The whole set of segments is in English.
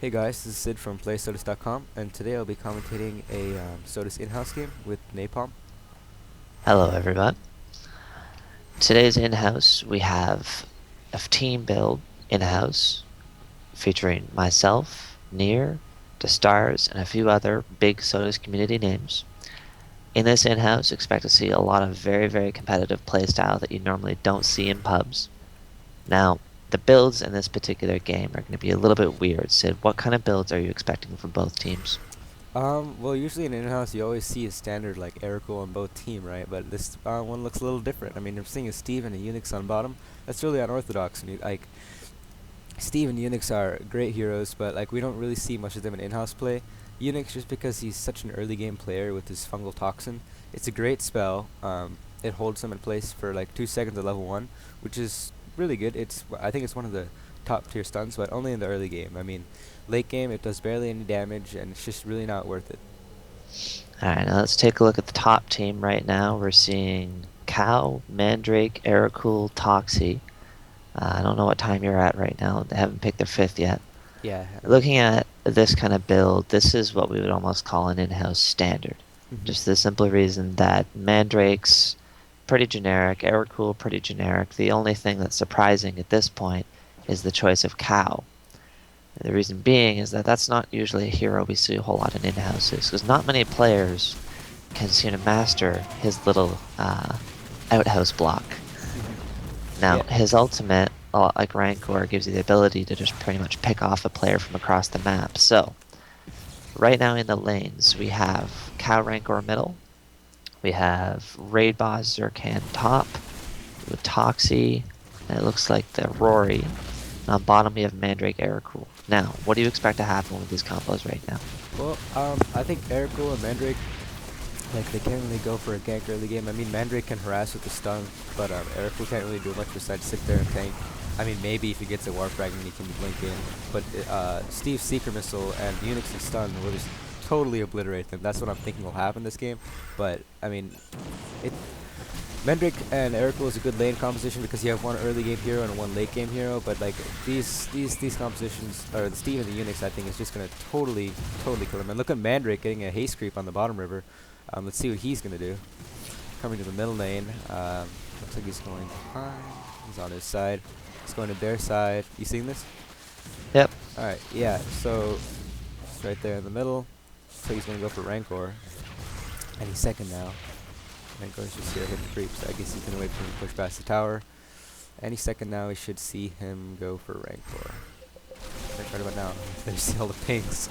Hey guys, this is Sid from playSotIS.com, and today I'll be commentating a SotIS Inhouse game with Napalm. Hello everyone. Today's in-house we have a team build in-house featuring myself, Near, the Stars, and a few other big SOTUS community names. In this in-house, expect to see a lot of very competitive playstyle that you normally don't see in pubs. Now, the builds in this particular game are going to be a little bit weird. Sid, what kind of builds are you expecting from both teams? Well, usually in Inhouse you always see a standard like Erical on both team, right? But this one looks a little different. I mean, I'm seeing a Steve and a Unix on bottom. That's really unorthodox. And like, Steve and Unix are great heroes, but like we don't really see much of them in in-house play. Unix, just because he's such an early game player with his fungal toxin, it's a great spell. It holds him in place for like 2 seconds at level 1, which is really good. I think it's one of the top tier stuns, but only in the early game. I mean, late game it does barely any damage, and it's just really not worth it. Alright, now let's take a look at the top team right now. We're seeing Cow, Mandrake, Aerocool, Toxie. I don't know what time you're at right now. They haven't picked their fifth yet. Yeah. Looking at this kind of build, this is what we would almost call an in-house standard. Mhm. Just the simple reason that Mandrake's pretty generic, Aerocool pretty generic. The only thing that's surprising at this point is the choice of Cow. The reason being is that that's not usually a hero we see a whole lot in in-houses, because not many players can seem to master his little outhouse block. Mhm. Now, Yeah. his ultimate, a lot like Rancor, gives you the ability to just pretty much pick off a player from across the map. So, right now in the lanes, we have Cow Rancor middle, we have Raid Boss Zerkan top, with Toxie, and it looks like the Rory. And on bottom, we have Mandrake Aerocool. Now, what do you expect to happen with these combos right now? Well, I think Erical and Mandrake, like, they can't really go for a gank early game. I mean, Mandrake can harass with the stun, but Erical can't really do much besides sit there and tank. I mean, maybe if he gets a War Fragment, he can blink in. But Steve's Seeker Missile and Unix's stun will just totally obliterate them. That's what I'm thinking will happen this game. But, I mean, it Mandrake and Erical is a good lane composition because you have one early game hero and one late game hero, but like these compositions, or the Steve and the Unix, I think is just gonna totally kill him. And look at Mandrake getting a haste creep on the bottom river. Let's see what he's gonna do. Coming to the middle lane. Looks like he's going behind. He's on his side. He's going to their side. You seeing this? Yep. All right. Yeah. So it's right there in the middle. So he's gonna go for Rancor, and he's second now. Rancor's just here hitting creeps. I guess he's gonna wait for him to push past the tower. Any second now, we should see him go for Rancor. Right about now. There you see all the pings.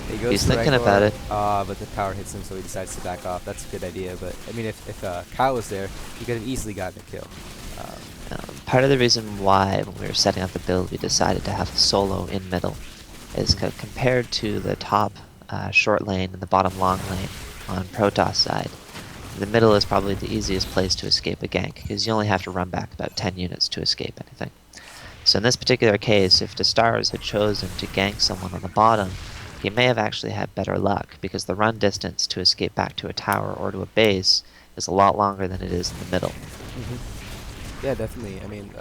He goes He's for thinking Rancor. about it. But the tower hits him, so he decides to back off. That's a good idea. But I mean, if Kyle was there, he could have easily gotten a kill. Part of the reason why, when we were setting up the build, we decided to have solo in middle is compared to the top short lane and the bottom long lane on Protoss side. The middle is probably the easiest place to escape a gank, because you only have to run back about 10 units to escape anything. So in this particular case, if the Stars had chosen to gank someone on the bottom, he may have actually had better luck, because the run distance to escape back to a tower or to a base is a lot longer than it is in the middle. Yeah, definitely. I mean,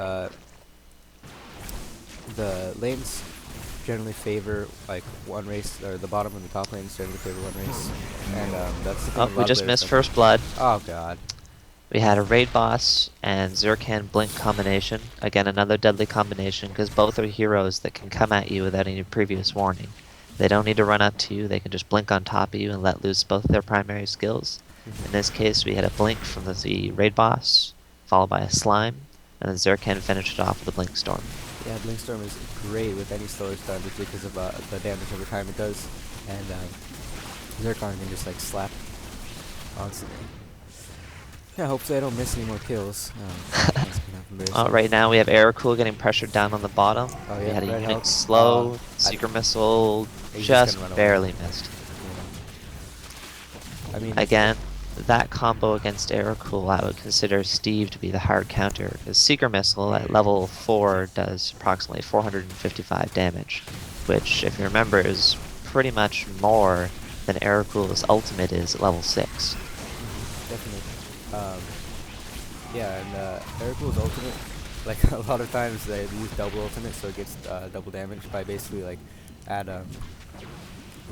the lanes generally favor like one race, or the bottom and the top lanes generally favor one race, and that's the thing. Oh, we just missed first blood. Oh god. We had a Raid Boss and Zerkan Blink combination. Again, another deadly combination, because both are heroes that can come at you without any previous warning. They don't need to run up to you, they can just blink on top of you and let loose both their primary skills. In this case, we had a Blink from the Raid Boss, followed by a Slime, and then Zerkan finished it off with a Blink Storm. Yeah, Blinkstorm is great with any slower stun just because of the damage over time it does, and Zircon can just like slap constantly. Yeah, hopefully I don't miss any more kills. That's kind of embarrassing. Right now we have Aerocool getting pressured down on the bottom. Oh, We yeah, had a red Unix health. slow, Seeker Missile, He's just gonna run away. barely missed. I mean, Again, that combo against Aerocool, I would consider Steve to be the hard counter, because Seeker Missile at level 4 does approximately 455 damage, which, if you remember, is pretty much more than Aerocool's ultimate is at level 6. definitely. Yeah, and Eric ultimate Like a lot of times they use double ultimate, so it gets double damage by basically like at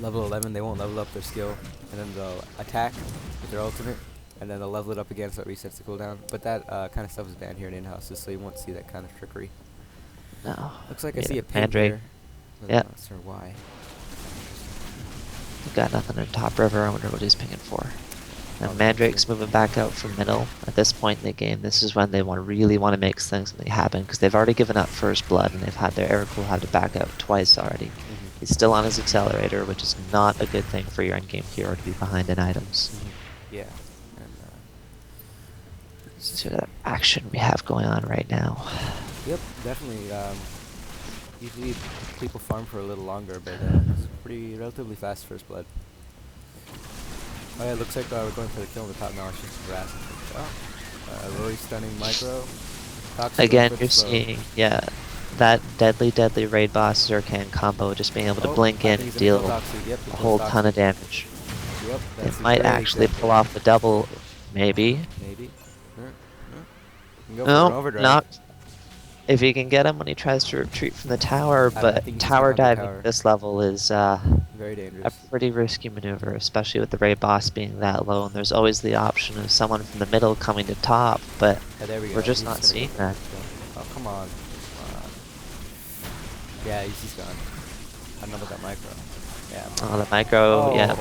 level 11 they won't level up their skill, and then they'll attack with their ultimate, and then they'll level it up again so it resets the cooldown. But that kind of stuff is banned here in in-houses, so you won't see that kind of trickery. No. Looks like I Yeah, see a ping Mandrake. here. But Yep. I'm not sure why. We've got nothing in top river. I wonder what he's pinging for. Oh, And Mandrake's moving back out from middle. At this point in the game, this is when they really want to make something happen, because they've already given up first blood, and they've had their air cool have to back out twice already. He's still on his accelerator, which is not a good thing for your endgame hero to be behind in items. Yeah. And, Let's see what action we have going on right now. yep, definitely. Usually people farm for a little longer, but it's pretty relatively fast first blood. Oh yeah, looks like we're going for the kill on the top now. It's just harassing. Oh, Rory stunning micro. Toxic Again, for the you're slow. seeing, yeah, that deadly raid boss Zerkan combo, just being able to blink I in think and he's gonna deal kill a Toxic. Yep, he kills whole ton Toxic. of damage. Yep, It that's a might great actually example. pull off the double, maybe. Maybe. You can go for No, an overdrive. not if you can get him when he tries to retreat from the tower, I but think he's tower stuck on the diving tower. this level is Very a dangerous. pretty risky maneuver, especially with the raid boss being that low, and there's always the option of someone from the middle coming to top, but Yeah, there we go. we're just He's not gonna go seeing for that. the kill. Oh, come on. Yeah, he's gone. I don't know about that micro. Yeah. Oh, the micro, yeah.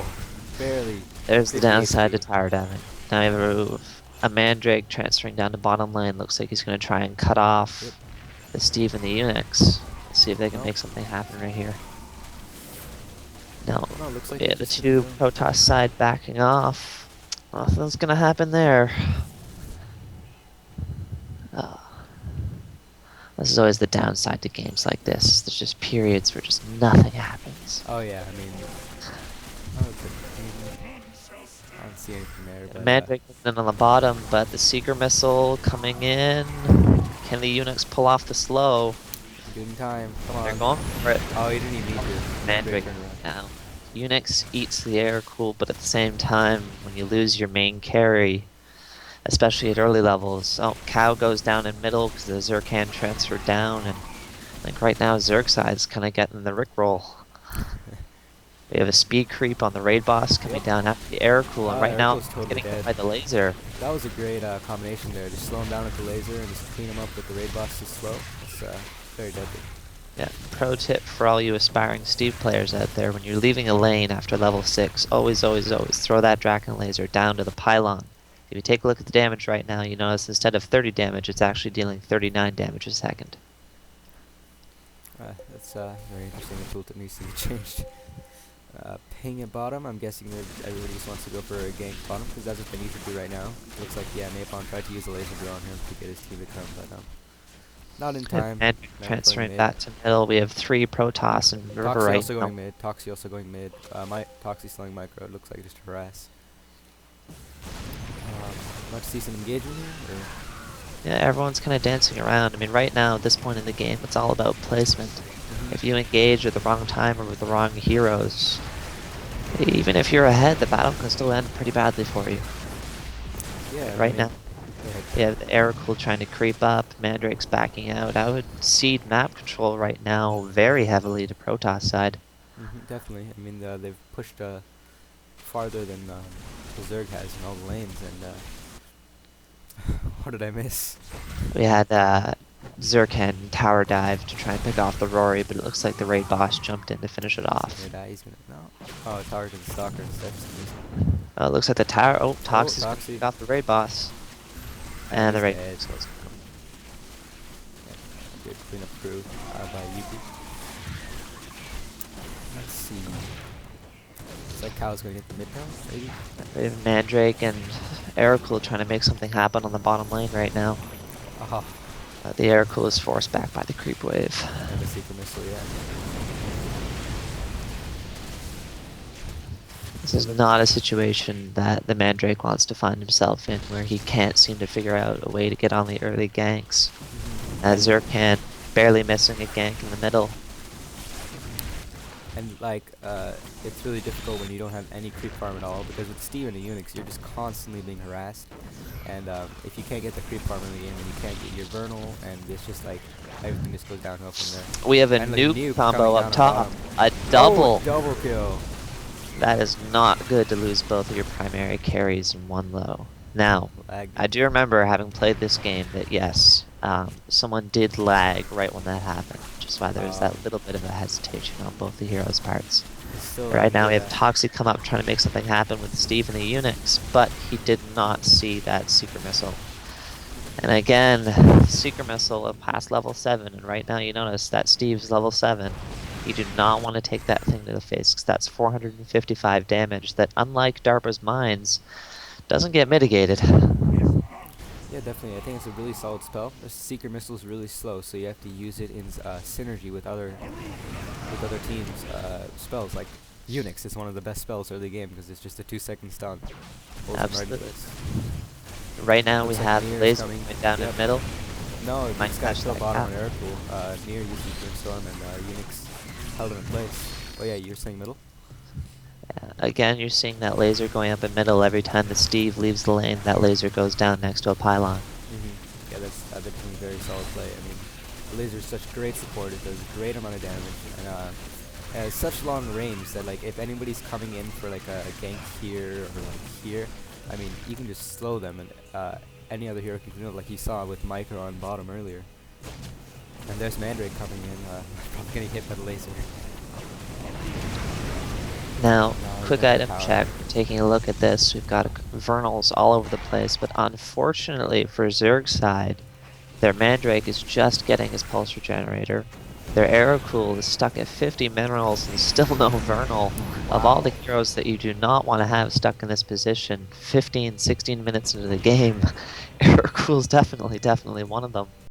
Barely. There's the 50 downside to HP. tower diving. Now you have a Mandrake transferring down to bottom lane. Looks like he's going to try and cut off the Steve and the Unix. Let's see if they can make something happen right here. No. No, looks like Yeah, he's the just two gonna Protoss side backing off. Nothing's going to happen there. This is always the downside to games like this. There's just periods where just nothing happens. Oh yeah, I mean, I don't see anything there. But Mandrake in on the bottom, but the Seeker missile coming in. Can the Unix pull off the slow? good in time. Come on. They're going for it. Oh, he didn't even need to. Mandrake Great turnaround. now. Unix eats the air cool, but at the same time, when you lose your main carry, especially at early levels, oh, Cow goes down in middle because the Zerkan transferred down, and like right now, Zergside's kind of getting the Rickroll. We have a speed creep on the raid boss coming down after the air cool, and right now, Aircool's totally getting hit dead. by the laser. That was a great combination there. Just slow him down with the laser and just clean him up with the raid boss to slow. It's very deadly. Yeah, pro tip for all you aspiring Steve players out there, when you're leaving a lane after level 6, always throw that Draken laser down to the pylon. If you take a look at the damage right now, you notice instead of 30 damage, it's actually dealing 39 damage a second. That's very interesting. The tooltip needs to be changed. Ping at bottom. I'm guessing that everybody just wants to go for a gank bottom because that's what they need to do right now. Looks like, yeah, Napalm tried to use a laser drill on him to get his team to come, but not in time. And transferring back to middle, we have 3 Protoss and River Toxie right also now. going mid. Toxie also going mid. Toxie slowing micro. It looks like just to harass. Want to see some engagement here? Or? Yeah, everyone's kind of dancing around. I mean, right now, at this point in the game, it's all about placement. If you engage at the wrong time or with the wrong heroes, even if you're ahead, the battle can still end pretty badly for you. Yeah. Right now, yeah, the Aerocool trying to creep up, Mandrake's backing out. I would cede map control right now very heavily to Protoss side. Definitely. I mean, they've pushed farther than the Zerg has in all the lanes, and what did I miss? We had Zerkan tower dive to try and pick off the Rory, but it looks like the raid boss jumped in to finish it off. He's gonna die. He's gonna no. Oh, tower to the stalker instead. It looks like the tower. Oh, Toxie's gonna Toxie. pick off the raid boss. And the raid dead. boss goes. Yeah, good cleanup crew by Yuki. Let's see. Looks like Cow's gonna get the mid tower, maybe. We have Mandrake and Aerocool trying to make something happen on the bottom lane right now. Aha. The Aerocool is forced back by the creep wave. And the secret missile, yeah. This is not a situation that the Mandrake wants to find himself in, where he can't seem to figure out a way to get on the early ganks. Zerkan barely missing a gank in the middle. And like, it's really difficult when you don't have any creep farm at all, because with Steve and the Unix, you're just constantly being harassed. And if you can't get the creep farm in the game, then you can't get your Vernal, and it's just like, everything just goes downhill from there. We have a And like, nuke coming combo down up on top. bottom. A Oh, double. double kill. That is not good to lose both of your primary carries in one low. Now, Lag. I do remember having played this game that yes, someone did lag right when that happened, which is why there was that little bit of a hesitation on both the heroes' parts. Still, Right now we have Toxic come up trying to make something happen with Steve and the Unix, but he did not see that Seeker Missile. And again, Seeker Missile past level 7, and right now you notice that Steve's level 7. You do not want to take that thing to the face, because that's 455 damage that, unlike DARPA's mines, doesn't get mitigated. Yeah, definitely. I think it's a really solid spell. The Seeker Missile is really slow, so you have to use it in synergy with other teams' spells. Like Unix is one of the best spells early game because it's just a 2-second stun. Absolutely. Right now we have Laser coming down in the middle. No, Might this guy's catch still that bottom on cap. Airpool. Near uses Brimstone and Unix held him in place. Oh yeah, you're saying middle? Again, you're seeing that laser going up in middle every time that Steve leaves the lane. That laser goes down next to a pylon. Yeah, that's definitely very solid play. I mean, the laser is such great support. It does a great amount of damage, and has such long range that like if anybody's coming in for like a gank here or like here, I mean, you can just slow them, and any other hero can do it, like you saw with Micro on bottom earlier. And there's Mandrake coming in, probably getting hit by the laser. Now, No, quick he's got the item power. check. Taking a look at this, we've got Vernals all over the place, but unfortunately for Zerg's side, their Mandrake is just getting his Pulse Regenerator. Their Aerocool is stuck at 50 minerals and still no Vernal. Of all the heroes that you do not want to have stuck in this position, 15, 16 minutes into the game, Aerocool is definitely one of them.